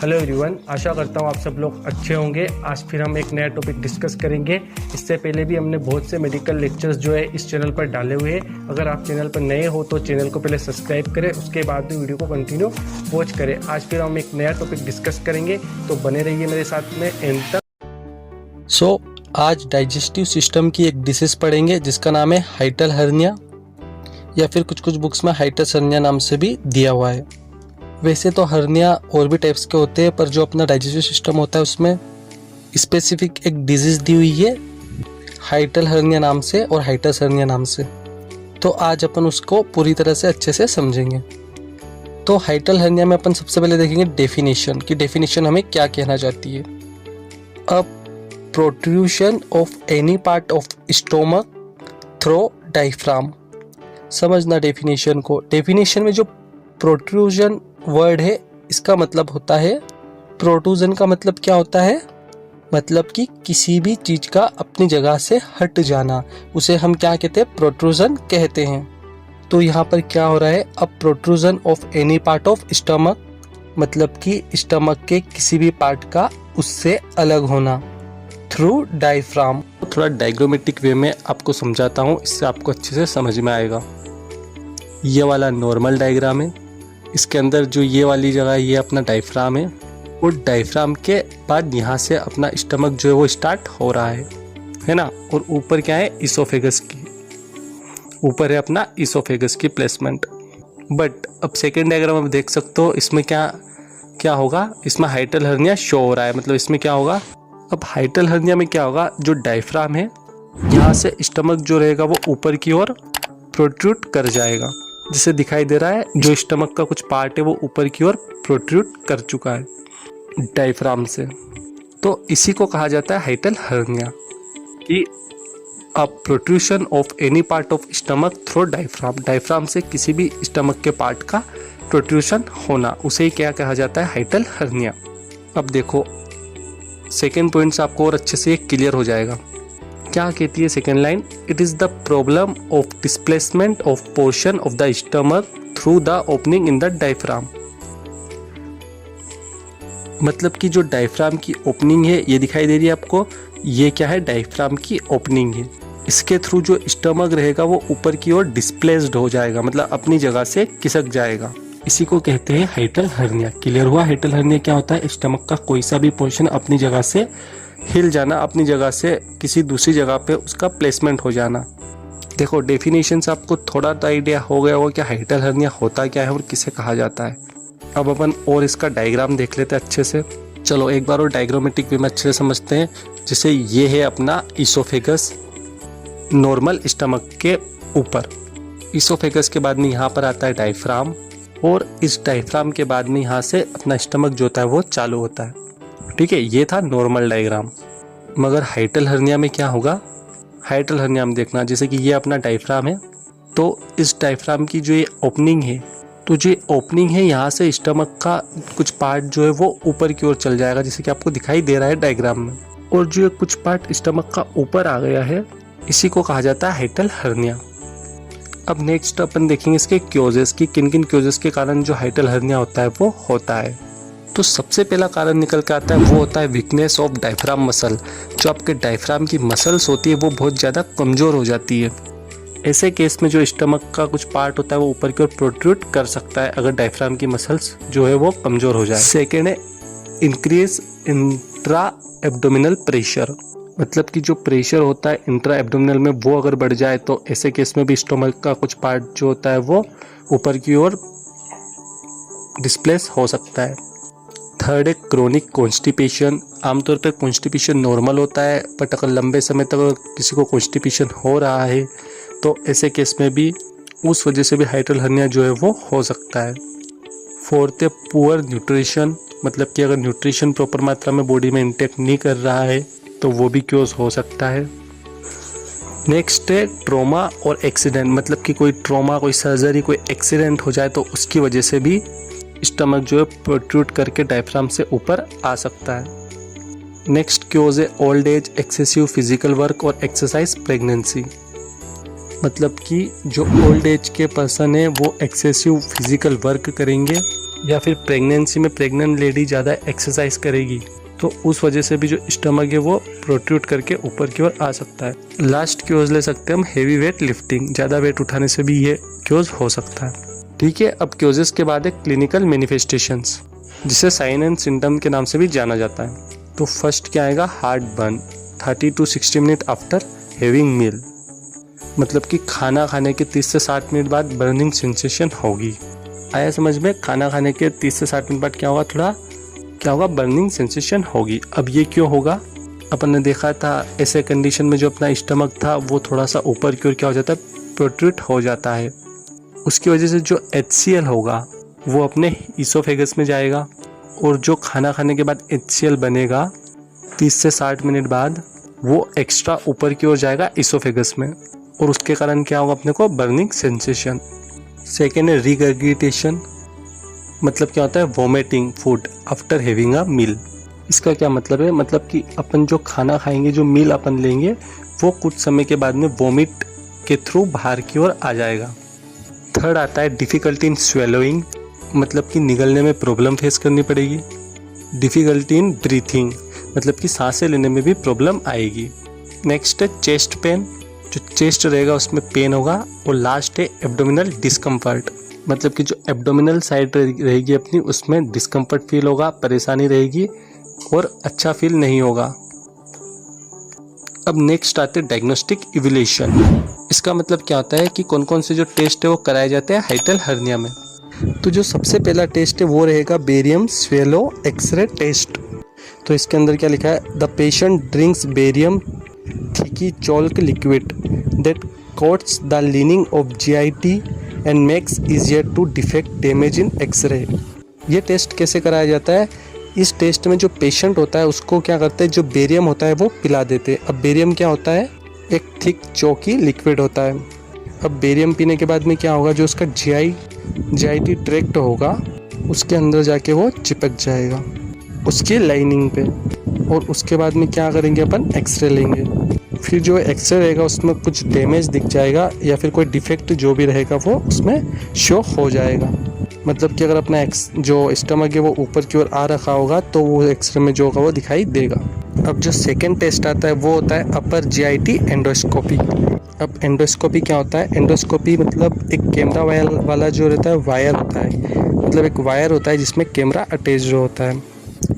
Hello everyone, आशा करता हूँ आप सब लोग अच्छे होंगे। आज फिर हम एक नया टॉपिक डिस्कस करेंगे। इससे पहले भी हमने बहुत से मेडिकल लेक्चर्स जो है इस चैनल पर डाले हुए हैं। अगर आप चैनल पर नए हो तो चैनल को पहले सब्सक्राइब करें, उसके बाद भी वीडियो को कंटिन्यू वॉच करें। आज फिर हम एक नया टॉपिक डिस्कस करेंगे, तो बने रहिए मेरे साथ में एंड तक। आज डाइजेस्टिव सिस्टम की एक डिसीज पढ़ेंगे जिसका नाम है हाइटल हर्निया, या फिर कुछ बुक्स में हाइटस हर्निया नाम से भी दिया हुआ है। वैसे तो हर्निया और भी टाइप्स के होते हैं, पर जो अपना डाइजेस्टिव सिस्टम होता है उसमें स्पेसिफिक एक डिजीज दी हुई है हाइटल हर्निया नाम से और हाइटस हर्निया नाम से। तो आज अपन उसको पूरी तरह से अच्छे से समझेंगे। तो हाइटल हर्निया में अपन सबसे पहले देखेंगे डेफिनेशन की डेफिनेशन हमें क्या कहना चाहती है। अब protrusion of any part of stomach through diaphragm. समझना डेफिनेशन को। डेफिनेशन में जो प्रोट्रूजन वर्ड है इसका मतलब होता है, प्रोट्रूजन का मतलब क्या होता है, मतलब कि किसी भी चीज का अपनी जगह से हट जाना, उसे हम क्या कहते हैं, प्रोट्रूजन कहते हैं। तो यहाँ पर क्या हो रहा है, अब protrusion of any part of stomach मतलब कि स्टमक के किसी भी पार्ट का उससे अलग होना थ्रू डायफ्राम। थोड़ा डायग्रामेटिक वे में आपको समझाता हूँ, इससे आपको अच्छे से समझ में आएगा। ये वाला नॉर्मल डायग्राम है, इसके अंदर जो ये वाली जगह है ये अपना डायफ्राम है, और डायफ्राम के बाद यहाँ से अपना स्टमक जो है वो स्टार्ट हो रहा है ना। और ऊपर क्या है, इसोफेगस की, ऊपर है अपना इसोफेगस की प्लेसमेंट। बट अब सेकेंड डायग्राम आप देख सकते हो, इसमें क्या होगा, इसमें हाइटल हर्निया शो हो रहा है। मतलब इसमें क्या होगा, अब हाइटल हर्निया में क्या होगा, जो डायफ्राम है यहाँ से स्टमक जो रहेगा वो ऊपर की ओर प्रोट्रूड कर जाएगा, जिसे दिखाई दे रहा है जो स्टमक का कुछ पार्ट है वो ऊपर की ओर प्रोट्रूड कर चुका है डायफ्राम से। तो इसी को कहा जाता है हाइटल हर्निया, कि a protrusion of any part of stomach through diaphragm. Diaphragm से किसी भी स्टमक के पार्ट का प्रोट्रूशन होना, उसे ही क्या कहा जाता है, हाइटल हर्निया। अब देखो सेकेंड पॉइंट से आपको और अच्छे से क्लियर हो जाएगा। क्या कहती है second line, it is the problem of displacement of portion of the stomach through the opening in the diaphragm. मतलब कि जो डायफ्राम की ओपनिंग है ये दिखाई दे रही है आपको, ये क्या है, डायफ्राम की ओपनिंग है। इसके थ्रू जो स्टमक रहेगा वो ऊपर की ओर डिस्प्लेस्ड हो जाएगा, मतलब अपनी जगह से खिसक जाएगा। इसी को कहते हैं हाइटल हर्निया। क्लियर हुआ। हाइटल हर्निया क्या होता है, स्टमक का कोई सा भी पोर्शन अपनी जगह से हिल जाना, अपनी जगह से किसी दूसरी जगह पे उसका प्लेसमेंट हो जाना। देखो डेफिनेशन से आपको थोड़ा तो आइडिया हो गया होगा कि हाइटल हर्निया होता क्या है और किसे कहा जाता है। अब अपन और इसका डायग्राम देख लेते हैं अच्छे से। चलो एक बार और डायग्रामेटिक वे में अच्छे से समझते हैं। जैसे ये है अपना इसोफेगस नॉर्मल स्टमक के ऊपर, इसोफेगस के बाद में यहाँ पर आता है डायफ्राम, और इस डायफ्राम के बाद में यहाँ से अपना स्टमक जो होता है वो चालू होता है। ठीक है, ये था नॉर्मल डायग्राम। मगर हाइटल हर्निया में क्या होगा, हाइटल हर्निया में देखना, जैसे कि ये अपना डायफ्राम है, तो इस डायफ्राम की जो ये ओपनिंग है, तो जो ओपनिंग है यहाँ से स्टमक का कुछ पार्ट जो है वो ऊपर की ओर चल जाएगा, जैसे कि आपको दिखाई दे रहा है डायग्राम में। और जो कुछ पार्ट स्टमक का ऊपर आ गया है, इसी को कहा जाता है हाइटल हर्निया। अब नेक्स्ट अपन देखेंगे इसके क्योजेस की, किन किन क्योजेस के कारण जो हाइटल हर्निया होता है वो होता है। तो सबसे पहला कारण निकल के आता है, वो होता है वीकनेस ऑफ डायफ्राम मसल। जो आपके डायफ्राम की मसल्स होती है वो बहुत ज़्यादा कमज़ोर हो जाती है। ऐसे केस में जो स्टमक का कुछ पार्ट होता है वो ऊपर की ओर प्रोट्रूड कर सकता है, अगर डायफ्राम की मसल्स जो है वो कमज़ोर हो जाए। सेकेंड है इंक्रीज इंट्रा एब्डोमिनल प्रेशर। मतलब कि जो प्रेशर होता है इंट्रा एब्डोमिनल में वो अगर बढ़ जाए तो ऐसे केस में भी स्टमक का कुछ पार्ट जो होता है वो ऊपर की ओर डिस्प्लेस हो सकता है। थर्ड है क्रोनिक कॉन्स्टिपेशन। आमतौर पर कॉन्स्टिपेशन नॉर्मल होता है, बट अगर लंबे समय तक किसी को कॉन्स्टिपेशन हो रहा है तो ऐसे केस में भी उस वजह से भी हाइटल हर्निया जो है वो हो सकता है। फोर्थ है पुअर न्यूट्रिशन। मतलब कि अगर न्यूट्रिशन प्रॉपर मात्रा में बॉडी में इंटेक नहीं कर रहा है तो वो भी क्योज हो सकता है। नेक्स्ट है ट्रॉमा और एक्सीडेंट। मतलब कि कोई ट्रॉमा, कोई सर्जरी, कोई एक्सीडेंट हो जाए तो उसकी वजह से भी स्टमक जो है प्रोट्रूड करके डायफ्राम से ऊपर आ सकता है। नेक्स्ट क्योज है old age, excessive physical work और एक्सरसाइज, प्रेगनेंसी। मतलब कि जो ओल्ड एज के पर्सन है वो एक्सेसिव फिजिकल वर्क करेंगे या फिर प्रेगनेंसी में प्रेग्नेंट लेडी ज़्यादा एक्सरसाइज करेगी तो उस वजह से भी जो स्टमक है वो प्रोट्रूड करके ऊपर की ओर आ सकता है। लास्ट क्योज ले सकते हैं हम हेवी वेट लिफ्टिंग, ज़्यादा वेट उठाने से भी ये क्योज हो सकता है। ठीक है, अब क्योजेस के बाद एक क्लिनिकल मैनिफेस्टेशंस जिसे साइन एंड सिम्टम के नाम से भी जाना जाता है। तो फर्स्ट क्या आएगा, heartburn 30 to 60 minute after having meal, मतलब कि खाना खाने के 30 से 60 मिनट बाद बर्निंग सेंसेशन होगी। आया समझ में? खाना खाने के 30 से 60 मिनट बाद क्या होगा, बर्निंग सेंसेशन होगी। अब ये क्यों होगा? अपन ने देखा था ऐसे कंडीशन में जो अपना स्टमक था वो थोड़ा सा ऊपर की ओर क्या हो जाता है, प्रोट्रूड हो जाता है। उसकी वजह से जो HCl होगा वो अपने ईसोफेगस में जाएगा और जो खाना खाने के बाद HCl बनेगा 30 से 60 मिनट बाद वो एक्स्ट्रा ऊपर की ओर जाएगा ईसोफेगस में और उसके कारण क्या होगा, अपने को बर्निंग सेंसेशन। सेकेंड है रिगर्गिटेशन, मतलब क्या होता है, vomiting food after having a meal. इसका क्या मतलब है, मतलब कि अपन जो खाना खाएंगे, जो मील अपन लेंगे वो कुछ समय के बाद में वोमिट के थ्रू बाहर की ओर आ जाएगा। थर्ड आता है डिफ़िकल्टी इन स्वेलोइंग, मतलब कि निगलने में प्रॉब्लम फेस करनी पड़ेगी। डिफ़िकल्टी इन ब्रीथिंग, मतलब कि सांसें लेने में भी प्रॉब्लम आएगी। नेक्स्ट है चेस्ट पेन, जो चेस्ट रहेगा उसमें पेन होगा। और लास्ट है एब्डोमिनल डिस्कम्फर्ट, मतलब कि जो एब्डोमिनल साइड रहेगी अपनी उसमें डिस्कम्फर्ट फील होगा, परेशानी रहेगी और अच्छा फील नहीं होगा। अब नेक्स्ट आते हैं डायग्नोस्टिक इवैल्यूएशन। इसका मतलब क्या होता है कि कौन कौन से जो टेस्ट है वो कराए जाते हैं हाइटल हर्निया में। तो जो सबसे पहला टेस्ट है वो रहेगा बेरियम स्वेलो एक्सरे टेस्ट। तो इसके अंदर क्या लिखा है, the patient drinks barium thick chalk liquid that coats the lining of GIT and makes easier to detect damage in X ray. ये टेस्ट कैसे कराया जाता है, इस टेस्ट में जो पेशेंट होता है उसको क्या करते हैं, जो बेरियम होता है वो पिला देते हैं। अब बेरियम क्या होता है, एक थिक चौकी लिक्विड होता है। अब बेरियम पीने के बाद में क्या होगा, जो उसका GIT ट्रैक्ट होगा उसके अंदर जाके वो चिपक जाएगा उसकी लाइनिंग पे। और उसके बाद में क्या करेंगे, अपन एक्सरे लेंगे। फिर जो एक्सरे रहेगा उसमें कुछ डैमेज दिख जाएगा या फिर कोई डिफेक्ट जो भी रहेगा वो उसमें शो हो जाएगा। मतलब कि अगर अपना जो स्टमक है वो ऊपर की ओर आ रखा होगा तो वो एक्सरे में जो होगा वो दिखाई देगा। अब जो सेकेंड टेस्ट आता है वो होता है अपर GIT एंडोस्कोपी। अब एंडोस्कोपी क्या होता है, एंडोस्कोपी मतलब एक कैमरा वाला जो रहता है वायर होता है, मतलब एक वायर होता है जिसमें कैमरा अटैच होता है।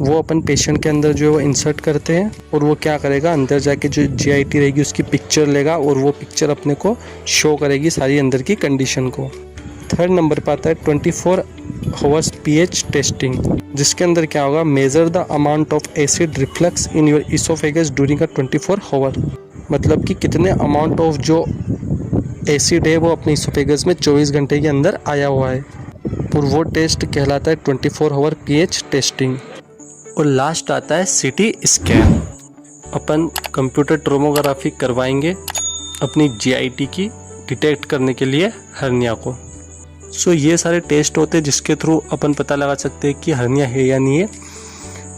वो अपन पेशेंट के अंदर जो है वो इंसर्ट करते हैं और वो क्या करेगा, अंदर जाके जो GIT रहेगी उसकी पिक्चर लेगा और वो पिक्चर अपने को शो करेगी सारी अंदर की कंडीशन को। थर्ड नंबर पर आता है 24 आवर्स pH टेस्टिंग, जिसके अंदर क्या होगा, measure the amount of acid reflux in your oesophagus during a 24 hour, मतलब कि कितने अमाउंट ऑफ जो एसिड है वो अपने इसोफेगस में 24 घंटे के अंदर आया हुआ है। और वो टेस्ट कहलाता है 24 आवर pH टेस्टिंग। और लास्ट आता है CT स्कैन। अपन कंप्यूटर टोमोग्राफी करवाएंगे अपनी GIT की डिटेक्ट करने के लिए हर्निया को। सो ये सारे टेस्ट होते हैं जिसके थ्रू अपन पता लगा सकते हैं कि हर्निया है या नहीं है।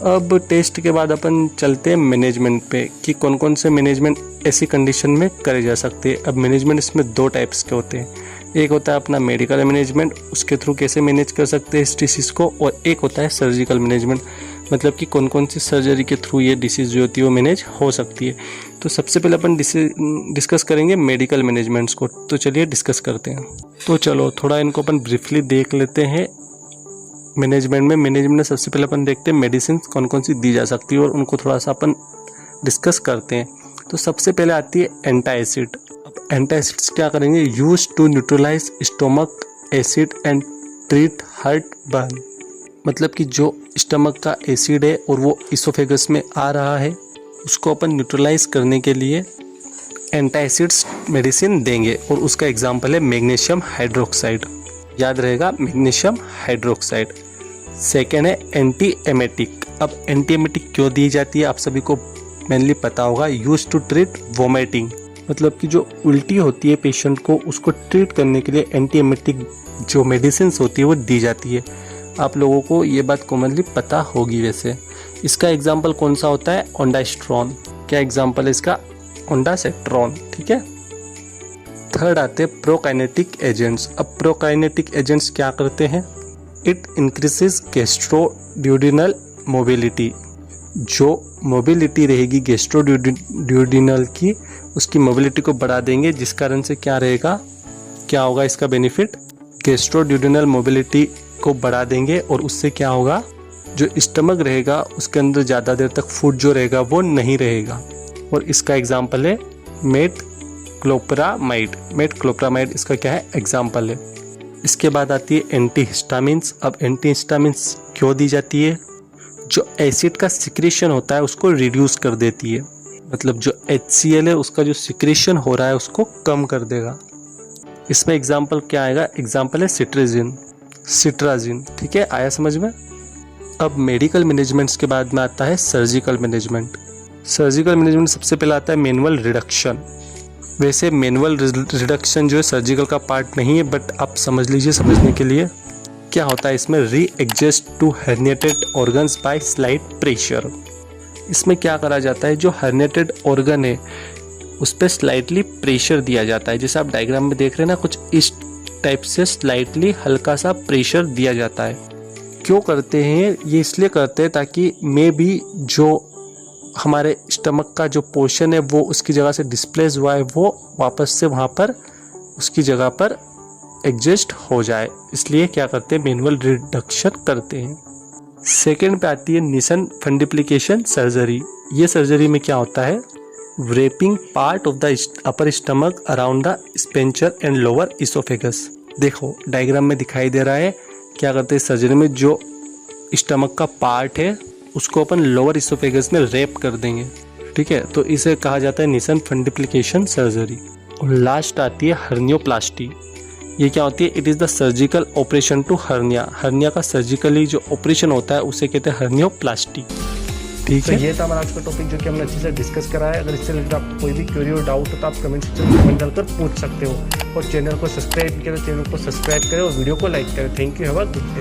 अब टेस्ट के बाद अपन चलते हैं मैनेजमेंट पे कि कौन कौन से मैनेजमेंट ऐसी कंडीशन में करे जा सकते हैं। अब मैनेजमेंट इसमें दो टाइप्स के होते हैं, एक होता है अपना मेडिकल मैनेजमेंट, उसके थ्रू कैसे मैनेज कर सकते हैं इस डिसीज़ को, और एक होता है सर्जिकल मैनेजमेंट, मतलब कि कौन कौन सी सर्जरी के थ्रू ये डिसीज़ जो होती है वो मैनेज हो सकती है। तो सबसे पहले अपन डिस्कस करेंगे मेडिकल मैनेजमेंट्स को। तो चलिए डिस्कस करते हैं। तो चलो थोड़ा इनको अपन ब्रीफली देख लेते हैं। मैनेजमेंट में सबसे पहले अपन देखते हैं मेडिसिन कौन कौन सी दी जा सकती है और उनको थोड़ा सा अपन डिस्कस करते हैं। तो सबसे पहले आती है एंटासिड। अब एंटासिड्स क्या करेंगे, use to neutralise stomach acid and treat heartburn, मतलब कि जो स्टमक का एसिड है और वो इसोफेगस में आ रहा है उसको अपन न्यूट्रलाइज करने के लिए एंटासिड्स मेडिसिन देंगे। और उसका एग्जांपल है मैग्नीशियम हाइड्रोक्साइड, याद रहेगा मैग्नीशियम हाइड्रोक्साइड। सेकेंड है एंटी एमेटिक। अब एंटी एमेटिक क्यों दी जाती है आप सभी को मेनली पता होगा, यूज टू ट्रीट वोमिटिंग, मतलब कि जो उल्टी होती है पेशेंट को उसको ट्रीट करने के लिए एंटी एमेटिक जो मेडिसिन होती है वो दी जाती है। आप लोगों को ये बात कॉमनली पता होगी। वैसे इसका एग्जाम्पल कौन सा होता है, ओंडास्ट्रोन। क्या एग्जाम्पल है इसका, ओंडासेट्रॉन, ठीक है। थर्ड आते हैं प्रोकाइनेटिक एजेंट्स। अब प्रोकाइनेटिक एजेंट्स क्या करते हैं, इट इंक्रीजेस गैस्ट्रोड्यूडिनल मोबिलिटी। जो मोबिलिटी रहेगी गैस्ट्रोड्यूडिनल की, उसकी मोबिलिटी को बढ़ा देंगे, जिस कारण से क्या रहेगा, क्या होगा इसका बेनिफिट, गैस्ट्रोड्यूडिनल मोबिलिटी को बढ़ा देंगे और उससे क्या होगा, जो स्टमक रहेगा उसके अंदर ज़्यादा देर तक फूड जो रहेगा वो नहीं रहेगा। और इसका एग्जाम्पल है मेटक्लोप्रामाइड। मेटक्लोप्रामाइड इसका क्या है, एग्जाम्पल है। इसके बाद आती है एंटीहिस्टामिन्स। अब एंटीहिस्टामिन्स क्यों दी जाती है, जो एसिड का सिक्रेशन होता है उसको रिड्यूस कर देती है, मतलब जो HCl है उसका जो सिक्रेशन हो रहा है उसको कम कर देगा। इसमें एग्जाम्पल क्या आएगा, एग्जाम्पल है सिट्राजिन। ठीक है, आया समझ में। अब मेडिकल मैनेजमेंट्स के बाद में आता है सर्जिकल मैनेजमेंट। सर्जिकल मैनेजमेंट सबसे पहले आता है मैनुअल रिडक्शन। वैसे मैनुअल रिडक्शन जो है सर्जिकल का पार्ट नहीं है, बट आप समझ लीजिए समझने के लिए। क्या होता है इसमें, readjust to herniated organs by slight pressure. इसमें क्या करा जाता है, जो हर्निएटेड ऑर्गन है उस पर स्लाइटली प्रेशर दिया जाता है। जैसे आप डायग्राम में देख रहे हैं ना, कुछ इस टाइप से स्लाइटली हल्का सा प्रेशर दिया जाता है। क्यों करते हैं ये, इसलिए करते हैं ताकि मे भी जो हमारे स्टमक का जो पोर्शन है वो उसकी जगह से डिस्प्लेस हुआ है वो वापस से वहाँ पर उसकी जगह पर एडजस्ट हो जाए, इसलिए क्या करते हैं, मैनुअल रिडक्शन करते हैं। सेकेंड पे आती है निसन फंडिप्लिकेशन सर्जरी। ये सर्जरी में क्या होता है, wrapping part of the upper stomach around the sphincter and lower esophagus। देखो डायग्राम में दिखाई दे रहा है, क्या करते हैं सर्जरी में, जो स्टमक का पार्ट है उसको अपन लोअर इसोफेगस में रैप कर देंगे। ठीक है, तो इसे कहा जाता है निसन फंडिप्लिकेशन सर्जरी। और लास्ट आती है हर्नियोप्लास्टी। ये क्या होती है, it is the surgical operation to hernia. Hernia का सर्जिकली जो ऑपरेशन होता है उसे कहते हैं हर्नियोप्लास्टी। ठीक है, ये था हमारा आज का टॉपिक जो कि हमने अच्छे से डिस्कस करा है। अगर इससे रिलेटेड आपको कोई भी क्वेरी और डाउट हो तो आप कमेंट सेक्शन में कमेंट डालकर पूछ सकते हो। और चैनल को सब्सक्राइब किया तो चैनल को सब्सक्राइब करें और वीडियो को लाइक करें। Thank you, have a good day.